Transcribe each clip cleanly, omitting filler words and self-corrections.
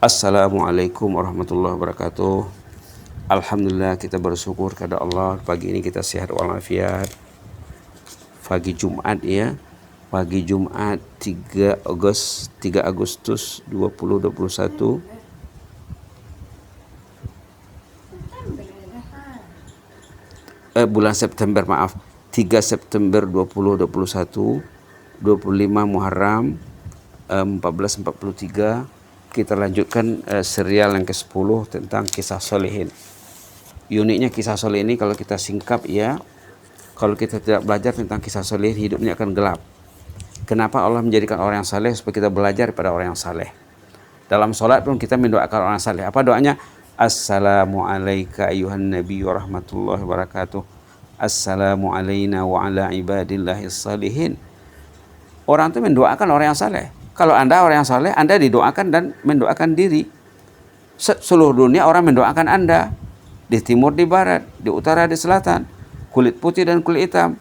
Assalamualaikum warahmatullahi wabarakatuh. Alhamdulillah, kita bersyukur kepada Allah. Pagi ini kita sehat walafiat. Pagi Jumat ya. Pagi Jumat 3 Agustus 2021. Bulan September, maaf. 3 September 2021. 25 Muharram 1443. Kita lanjutkan serial yang ke-10 tentang kisah solehin. Uniknya kisah solehin ini kalau kita singkap ya, kalau kita tidak belajar tentang kisah solehin, hidupnya akan gelap. Kenapa Allah menjadikan orang yang saleh? Supaya kita belajar pada orang yang saleh. Dalam sholat pun kita mendoakan orang saleh. Apa doanya? Assalamualaikum ayuhan nabi wa rahmatullahi wa barakatuh. Assalamu alayna wa ala ibadillahis salihin. Orang itu mendoakan orang yang saleh. Kalau Anda orang yang saleh, Anda didoakan dan mendoakan diri. Seluruh dunia orang mendoakan Anda. Di timur, di barat, di utara, di selatan. Kulit putih dan kulit hitam.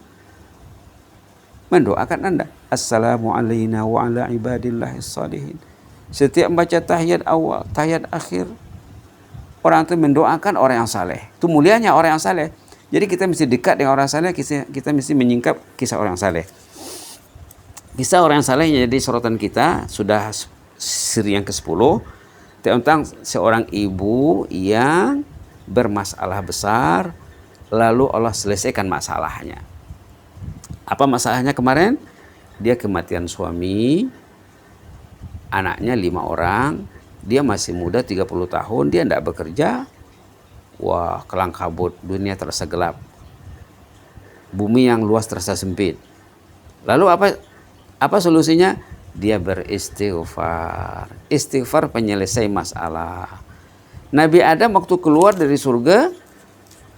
Mendoakan Anda. Assalamu alayna wa ala ibadillahis salihin. Setiap membaca tahiyat awal, tahiyat akhir, orang itu mendoakan orang yang saleh. Itu mulianya orang yang saleh. Jadi kita mesti dekat dengan orang saleh, kita mesti menyingkap kisah orang saleh. Kisah orang saleh yang jadi sorotan kita sudah seri yang ke-10 tentang seorang ibu yang bermasalah besar, lalu Allah selesaikan masalahnya. Apa masalahnya kemarin? Dia kematian suami, anaknya 5 orang, dia masih muda 30 tahun, dia tidak bekerja. Wah, kelang kabut, dunia terasa gelap. Bumi yang luas terasa sempit. Lalu apa solusinya? Dia beristighfar. Istighfar penyelesai masalah. Nabi Adam waktu keluar dari surga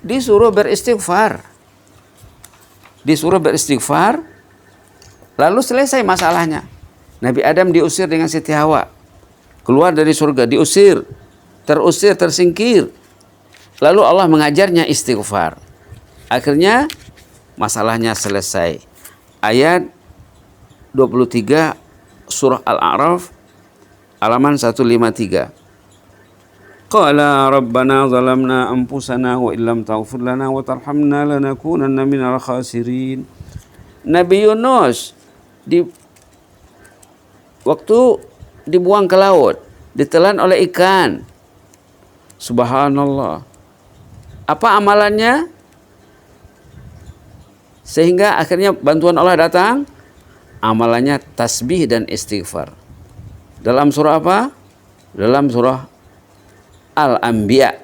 disuruh beristighfar. Lalu selesai masalahnya. Nabi Adam diusir dengan Siti Hawa. Keluar dari surga, diusir, terusir, tersingkir. Lalu Allah mengajarnya istighfar. Akhirnya masalahnya selesai. Ayat 23 surah Al-A'raf halaman 153. Qala rabbana zalamna anfusana wa illam taghfir lana wa tarhamna lanakunanna minal khasirin. Nabi Yunus waktu dibuang ke laut, ditelan oleh ikan. Subhanallah. Apa amalannya? Sehingga akhirnya bantuan Allah datang. Amalannya tasbih dan istighfar. Dalam surah apa? Dalam surah Al-Anbiya.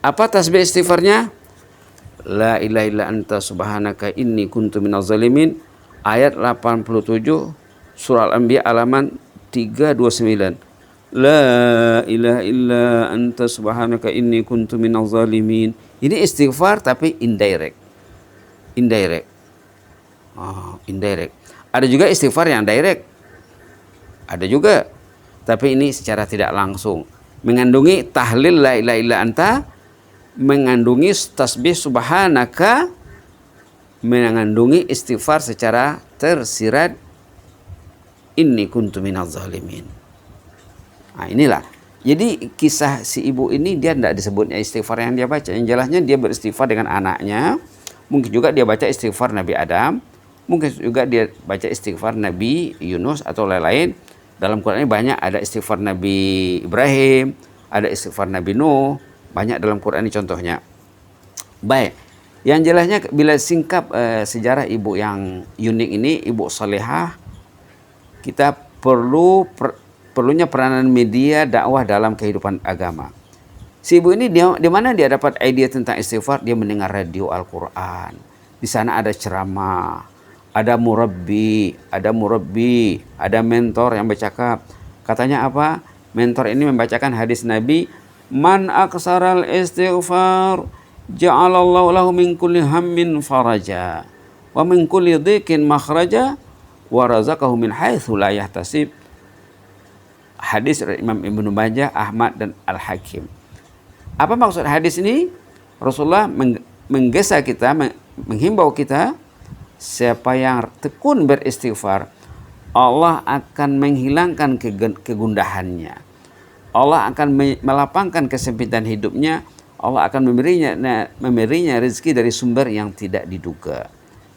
Apa tasbih istighfarnya? La ilaha illa anta subhanaka inni kuntu minaz zalimin. Ayat 87 surah Al-Anbiya halaman 329. La ilaha illa anta subhanaka inni kuntu minaz zalimin. Ini istighfar tapi indirect. Ada juga istighfar yang direct. Ada juga. Tapi ini secara tidak langsung. Mengandungi tahlil la ilaha illa anta. Mengandungi tasbih subhanaka. Mengandungi istighfar secara tersirat. Inni kuntu minaz zalimin. Nah inilah. Jadi kisah si ibu ini dia tidak disebutnya istighfar yang dia baca. Yang jelasnya dia beristighfar dengan anaknya. Mungkin juga dia baca istighfar Nabi Adam. Mungkin juga dia baca istighfar Nabi Yunus atau lain-lain. Dalam Quran ini banyak, ada istighfar Nabi Ibrahim, ada istighfar Nabi Nuh. Banyak dalam Quran ini contohnya. Baik. Yang jelasnya bila singkap sejarah ibu yang unik ini, ibu salehah, kita perlunya peranan media dakwah dalam kehidupan agama. Si ibu ini di mana dia dapat ide tentang istighfar? Dia mendengar radio Al-Quran. Di sana ada ceramah, ada murabbi, ada mentor yang bercakap. Katanya apa? Mentor ini membacakan hadis Nabi, man aksaral istighfar ja'alallahu lahu min kulli hammin faraja wa min kulli dhiqin makhraja wa razaqahu min haitsu la yahtasib. Hadis Imam Ibnu Majah, Ahmad dan Al-Hakim. Apa maksud hadis ini? Rasulullah menggesa kita, menghimbau kita, siapa yang tekun beristighfar, Allah akan menghilangkan kegundahannya. Allah akan melapangkan kesempitan hidupnya. Allah akan memberinya rezeki dari sumber yang tidak diduga.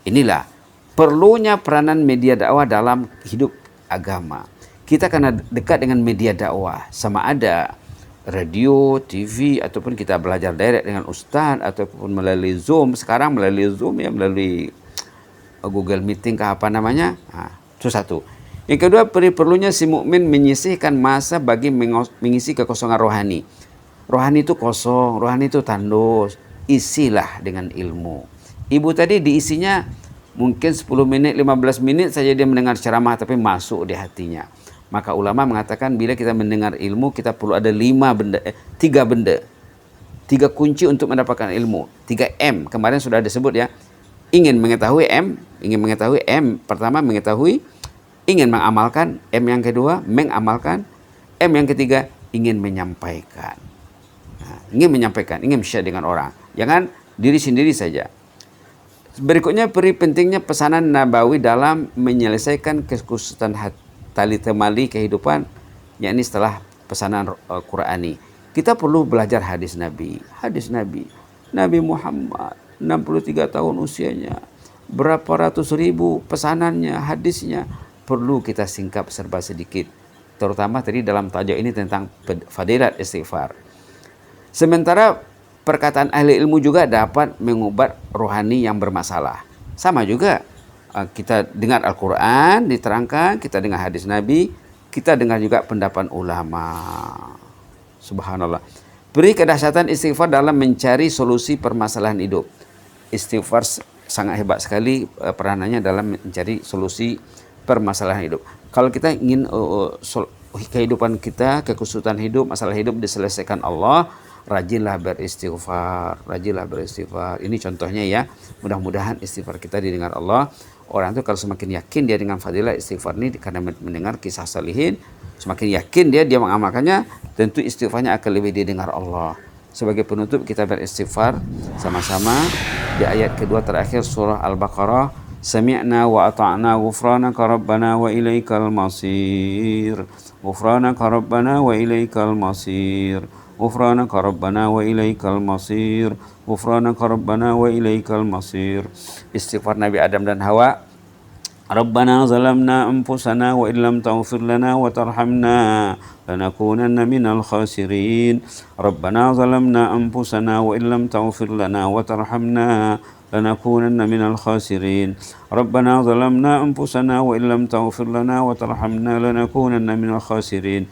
Inilah perlunya peranan media dakwah dalam hidup agama. Kita karena dekat dengan media dakwah, sama ada radio, TV, ataupun kita belajar direct dengan ustaz, ataupun melalui Zoom. Sekarang melalui Zoom ya, melalui Google Meeting ke apa namanya. Nah, itu satu. Yang kedua, perlunya si mukmin menyisihkan masa bagi mengisi kekosongan rohani. Rohani itu kosong, rohani itu tandus. Isilah dengan ilmu. Ibu tadi diisinya mungkin 10 menit, 15 menit saja dia mendengar ceramah, tapi masuk di hatinya. Maka ulama mengatakan bila kita mendengar ilmu, kita perlu ada 3 benda. 3 kunci untuk mendapatkan ilmu. 3 M, kemarin sudah disebut ya. Ingin mengetahui M, pertama mengetahui, ingin mengamalkan, M yang kedua mengamalkan, M yang ketiga ingin menyampaikan. Nah, ingin menyampaikan, ingin share dengan orang. Jangan diri sendiri saja. Berikutnya pentingnya pesanan Nabawi dalam menyelesaikan kekhususan tali temali kehidupan, yakni setelah pesanan Qurani. Kita perlu belajar hadis Nabi. Nabi Muhammad 63 tahun usianya, berapa ratus ribu pesanannya, hadisnya, perlu kita singkap serba sedikit. Terutama tadi dalam tajuk ini tentang fadilat istighfar. Sementara perkataan ahli ilmu juga dapat mengobat rohani yang bermasalah. Sama juga kita dengar Al-Quran diterangkan, kita dengar hadis Nabi, kita dengar juga pendapat ulama. Subhanallah. Beri kedahsyatan istighfar dalam mencari solusi permasalahan hidup. Istighfar sangat hebat sekali peranannya dalam mencari solusi permasalahan hidup. Kalau kita ingin kehidupan kita, kekhususan hidup, masalah hidup diselesaikan Allah, rajinlah beristighfar. Ini contohnya ya. Mudah-mudahan istighfar kita didengar Allah. Orang itu kalau semakin yakin dia dengan fadilah istighfar ini karena mendengar kisah salihin, semakin yakin dia mengamalkannya, tentu istighfarnya akan lebih didengar Allah. Sebagai penutup kita beristighfar sama-sama di ayat kedua terakhir surah Al-Baqarah. Sami'na wa ata'na ghufranaka rabbana wa ilaikal masir. Ghufranaka rabbana wa ilaikal masir. Ghufranaka rabbana wa ilaikal masir. Ghufranaka rabbana wa ilaikal masir. Istighfar Nabi Adam dan Hawa. Rabbana zalamna anfusana wa illam taghfir lana wa tarhamna lanakunanna minal khasirin. Rabbana zalamna anfusana wa illam taghfir lana wa tarhamna lanakunanna minal khasirin. Rabbana zalamna anfusana wa illam taghfir lana wa tarhamna lanakunanna minal khasirin.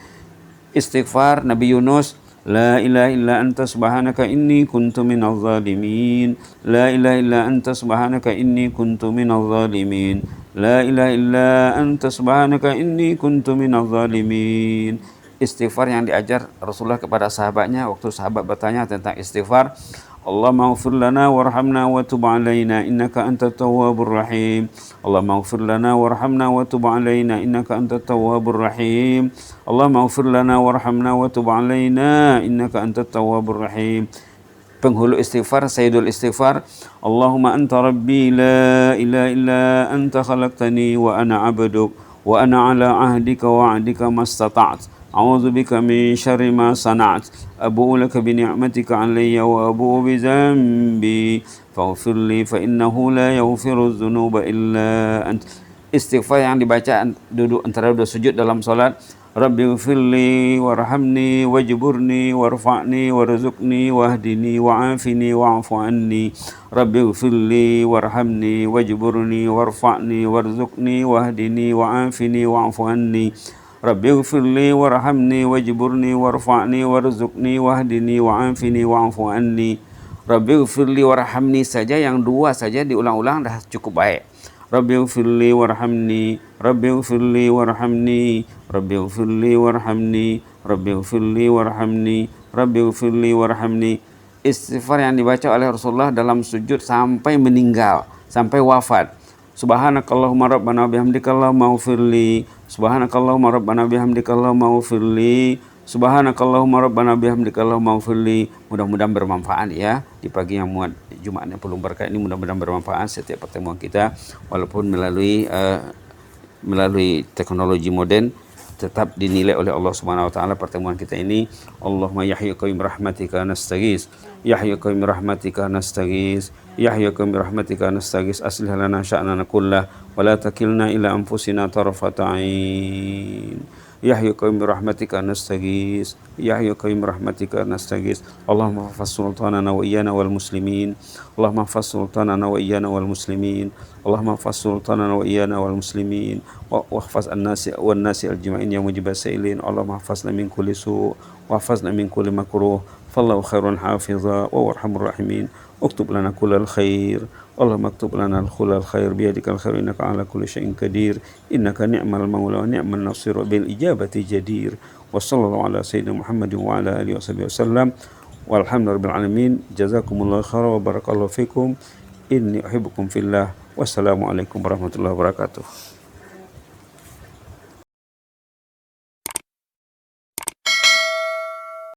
Istighfar Nabi Yunus. La ilaha illa anta subhanaka inni kuntu minaz zalimin. La ilaha illa anta subhanaka inni kuntu minaz zalimin. La ilaha illa anta subhanaka inni kuntu minaz zalimin. Istighfar yang diajar Rasulullah kepada sahabatnya waktu sahabat bertanya tentang istighfar. Allahumma ighfir lana warhamna wa tub alaina innaka antat tawwabur rahim. Allahumma ighfir lana warhamna wa tub alaina innaka antat tawwabur rahim. Allahumma ighfir lana warhamna wa tub alaina innaka antat tawwabur rahim. Penghulu istighfar, sayyidul istighfar. Allahumma anta rabbi la ilaha illa anta khalaqtani wa ana 'abduk wa ana 'ala 'ahdika wa 'adika mastata'tu. A'udzu bika min syarri ma sana'tu. Abu'u laka bi ni'matika 'alayya wa abu'u bi dzambi faghfir li fa innahu la yaghfiru dzunuba illa ant. Istighfar yang dibaca duduk antara dua sujud dalam salat. Rabbi ighfirli warhamni wajburni warfa'ni warzuqni wahdini wa'afini wa'fu anni. Rabbi ighfirli warhamni wajburni warfa'ni warzuqni wahdini wa'afini wa'fu anni. Rabbi ighfirli warhamni wajburni warfa'ni warzuqni wahdini wa'afini wa'fu anni. Rabbi ighfirli warhamni saja, yang dua saja diulang-ulang dah cukup baik. Rabbi ighfirli warhamni, Rabbi ighfirli warhamni, Rabbi ighfirli warhamni, Rabbi ighfirli warhamni, Rabbi ighfirli warhamni. Istighfar yang dibaca oleh Rasulullah dalam sujud sampai meninggal, sampai wafat. Subhanakallahumma rabbana bihamdika Allahumma ighfirli. Subhanakallahumma rabbana bihamdika Allahumma ighfirli. Subhanakallahumma rabbana bihamdika Allahumma ighfirli. Mudah-mudahan bermanfaat ya di pagi yang muat Jumat yang penuh berkah ini. Mudah-mudahan bermanfaat setiap pertemuan kita walaupun melalui melalui teknologi modern tetap dinilai oleh Allah Subhanahu wa taala pertemuan kita ini. Allahumma ya hayyu qayyum rahmatika nastaghis, ya hayyu qayyum rahmatika nastaghis, ya hayyu qayyum rahmatika nastaghis, aslih lana sya'nana kullah wa la takilna ila anfusina tarfata ain. Ya hayyu qayyum rahmatika nastaghis, ya hayyu qayyum rahmatika nastaghis. Allahumma hafaz sultanana wa iyyana wal muslimin, Allahumma hafaz sultanana wa iyyana wal muslimin, Allahumma hafaz sultanana wa iyyana wal muslimin, wa hafaz an-nasi wan nasi al-jima'in ya mujibas sa'ilin. Allahumma hafazna min kulli su' wa hafazna min kulli makruh, fallahu khairun hafiza wa arhamur rahimin. Uktub lana kullal khair, Allahumma aktub lana al khair biyadikal khair innaka ala kulli syai'in qadir, innaka ni'mal maula wa ni'man nasir wa bil ijabati jadir. Wa sallallahu ala sayyidina Muhammadin wa ala alihi wasallam. Walhamdulillahirabbil alamin. Jazakumullahu khairan wa barakallahu fikum. Inni uhibbukum fillah. Wassalamualaikum warahmatullahi wabarakatuh.